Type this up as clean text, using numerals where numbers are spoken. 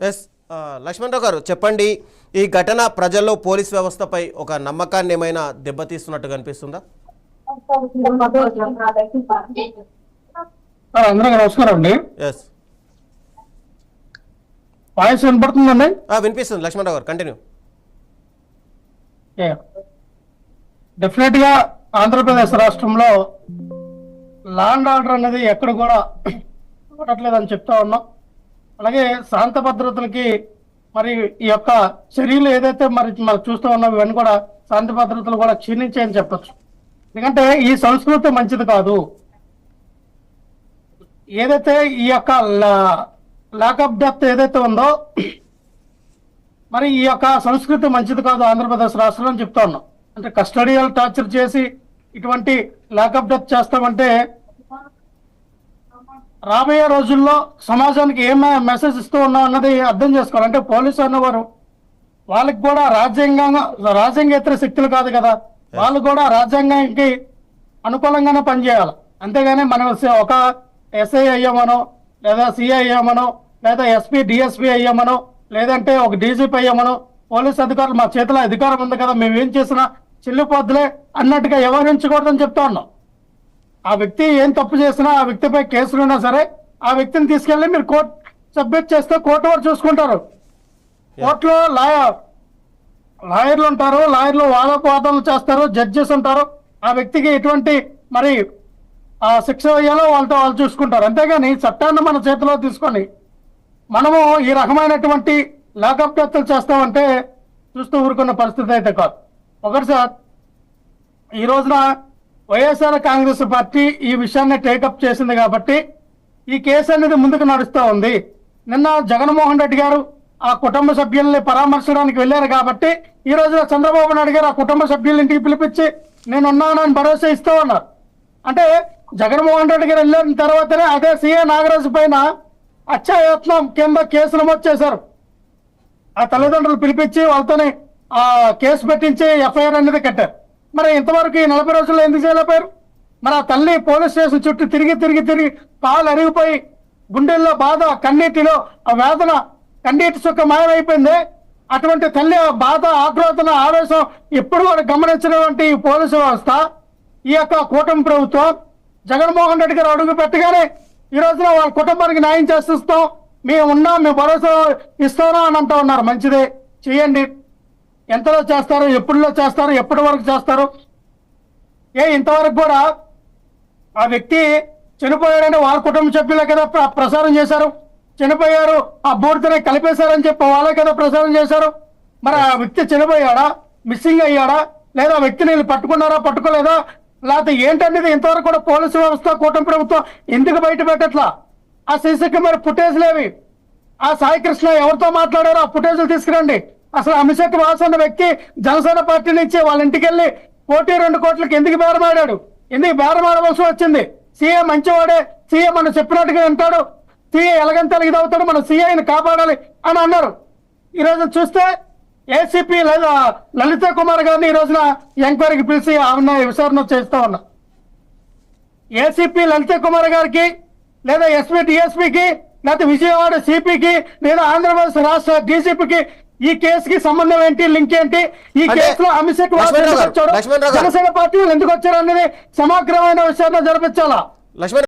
Yes Lakshmanarao గారు చెప్పండి, ఈ ఘటన ప్రజల్లో పోలీస్ వ్యవస్థపై ఒక నమ్మకాన్ని ఏమైనా దెబ్బతీస్తున్నట్టు కనిపిస్తుందా? అందరికీ నమస్కారం అండి. ఎస్ వాయిస్ వినపడుతుందండి? వినిపిస్తుంది లక్ష్మణరావు గారు, కంటిన్యూ. డెఫినెట్ గా ఆంధ్రప్రదేశ్ రాష్ట్రంలో లా అండ్ ఆర్డర్ అనేది ఎక్కడ కూడా చూడట్లేదని చెప్తా ఉన్నాం. అలాగే శాంత భద్రతలకి మరి ఈ యొక్క చర్యలు ఏదైతే మరి మనం చూస్తూ ఉన్నాం, ఇవన్నీ కూడా శాంతి భద్రతలు కూడా క్షీణించాయని చెప్పచ్చు. ఎందుకంటే ఈ సంస్కృతి మంచిది కాదు. ఏదైతే ఈ యొక్క లాక్ ఆఫ్ డెత్ ఏదైతే ఉందో, మరి ఈ యొక్క సంస్కృతి మంచిది కాదు ఆంధ్రప్రదేశ్ రాష్ట్రంలో అని చెప్తా ఉన్నాం. అంటే కస్టడియల్ టార్చర్ చేసి ఇటువంటి లాక్ ఆఫ్ డెత్ చేస్తామంటే రాబోయే రోజుల్లో సమాజానికి ఏం మెసేజ్ ఇస్తూ ఉన్నాం అన్నది అర్థం చేసుకోవాలి. అంటే పోలీసు అన్నవారు వాళ్ళకి కూడా రాజ్యాంగేతర శక్తులు కాదు కదా, వాళ్ళు కూడా రాజ్యాంగానికి అనుకూలంగానే పనిచేయాలి. అంతేగాని మనం ఒక ఎస్ఐ అయ్యామనో, లేదా సిఐ అయ్యామనో, లేదా ఎస్పీ డిఎస్పీ అయ్యామనో, లేదంటే ఒక డీజీపీ అయ్యామనో, పోలీస్ అధికారులు మా చేతిలో అధికారం ఉంది కదా, మేము ఏం చేసినా చెల్లిపోద్దులే అన్నట్టుగా వ్యవహరించకూడదని చెప్తా ఉన్నాం. ఆ వ్యక్తి ఏం తప్పు చేసినా, ఆ వ్యక్తిపై కేసులున్నా సరే ఆ వ్యక్తిని తీసుకెళ్ళి మీరు కోర్టు సబ్మిట్ చేస్తే కోర్టు వారు చూసుకుంటారు. కోర్టులో లాయర్లు ఉంటారు, లాయర్లు వాదోపవాదాలు చేస్తారు, జడ్జెస్ ఉంటారు. ఆ వ్యక్తికి ఎటువంటి మరి ఆ శిక్ష వేయాలో వాళ్ళు చూసుకుంటారు. అంతేగాని చట్టాన్ని మన చేతిలో తీసుకొని మనము ఈ రకమైనటువంటి లాకప్ డెత్లు చేస్తామంటే చూస్తూ ఊరుకున్న పరిస్థితి అయితే కాదు. ఒకటి సార్, ఈ రోజున వైఎస్ఆర్ కాంగ్రెస్ పార్టీ ఈ విషయాన్ని టేకప్ చేసింది కాబట్టి ఈ కేసు అనేది ముందుకు నడుస్తూ ఉంది. నిన్న జగన్మోహన్ రెడ్డి గారు ఆ కుటుంబ సభ్యుల్ని పరామర్శడానికి వెళ్ళారు కాబట్టి ఈ రోజున చంద్రబాబు నాయుడు గారు ఆ కుటుంబ సభ్యుల ఇంటికి పిలిపించి నేనున్నానని భరోసా ఇస్తూ ఉన్నారు. అంటే జగన్మోహన్ రెడ్డి గారు వెళ్ళిన తర్వాతనే అదే సీఏ నాగరాజు పైన హత్యాయత్నం కింద కేసు నమోదు చేశారు. ఆ తల్లిదండ్రులు పిలిపించి వాళ్ళతోనే ఆ కేసు పెట్టించి ఎఫ్ఐఆర్ అనేది కట్టారు. మరి ఇంతవరకు ఈ 40 రోజుల్లో ఎందుకు చేయలేపారు? మరి ఆ తల్లి పోలీస్ స్టేషన్ చుట్టూ తిరిగి కాలు అరిగిపోయి గుండెల్లో బాధ, కన్నీటిలో ఆ వేదన, కన్నీటి చుక్క మాయమైపోయింది. అటువంటి తల్లి బాధ, ఆక్రోధన, ఆవేశం ఎప్పుడు కూడా గమనించినటువంటి పోలీసు వ్యవస్థ, ఈ యొక్క కూటమి ప్రభుత్వం, జగన్మోహన్ రెడ్డి గారు అడుగు పెట్టగానే ఈ రోజున వాళ్ళ కుటుంబానికి న్యాయం చేస్తాం, మేము ఉన్నాం, మేము భరోసా ఇస్తామా అని అంటూ ఉన్నారు. మంచిదే, చేయండి. ఎంతలో చేస్తారు, ఎప్పుడులో చేస్తారు, ఎప్పటి వరకు చేస్తారు? ఇంతవరకు కూడా ఆ వ్యక్తి చనిపోయాడని వాళ్ళ కుటుంబ సభ్యులే కదా ప్రసారం చేశారు. చనిపోయారు, ఆ బూడిదనే కలిపేశారని చెప్పి వాళ్ళే కదా ప్రసారం చేశారు. మరి ఆ వ్యక్తి చనిపోయాడా, మిస్సింగ్ అయ్యాడా, లేదా ఆ వ్యక్తిని వీళ్ళు పట్టుకున్నారా, పట్టుకోలేదా, లేకపోతే ఏంటనేది ఇంతవరకు కూడా పోలీసు వ్యవస్థ, కూటమి ప్రభుత్వం ఎందుకు బయట పెట్టట్లా? ఆ సీసీ కెమెరా ఫుటేజ్లేవి, ఆ సాయి కృష్ణ ఎవరితో మాట్లాడారో ఆ ఫుటేజ్లు తీసుకురండి. అసలు అమిషక్ వాస్ అన్న వ్యక్తి జనసేన పార్టీ నుంచి వాళ్ళ ఇంటికి వెళ్ళి 1.2 కోట్లకి ఎందుకు బేరమాడాడు? ఎందుకు బేరమాడవలసి వచ్చింది? సీఏ మంచివాడే, సీఏ మనం చెప్పినట్టుగా వింటాడు, సీఏ ఎలాగంతా ఇదవుతాడు, మన సీఐని కాపాడాలి అని అన్నారు. ఈ రోజు చూస్తే ఏసీపీ లేదా లలిత కుమార్ గారిని ఈ రోజున ఎంక్వైరీకి పిలిచి ఆమె విచారణ చేస్తా ఉన్నా. ఏసీపీ లలిత కుమార్ గారికి, లేదా ఎస్పీ డిఎస్పీకి, లేదా విజయవాడ సిపికి, లేదా ఆంధ్రప్రదేశ్ రాష్ట్ర డీజీపీకి ఈ కేసుకి సంబంధం ఏంటి, లింక్ ఏంటి? ఈ కేసులో అమిషక్ వచ్చాడు, జనసేన పార్టీ ఎందుకు వచ్చారు అనేది సమగ్రమైన విచారణ జరిపించాలా.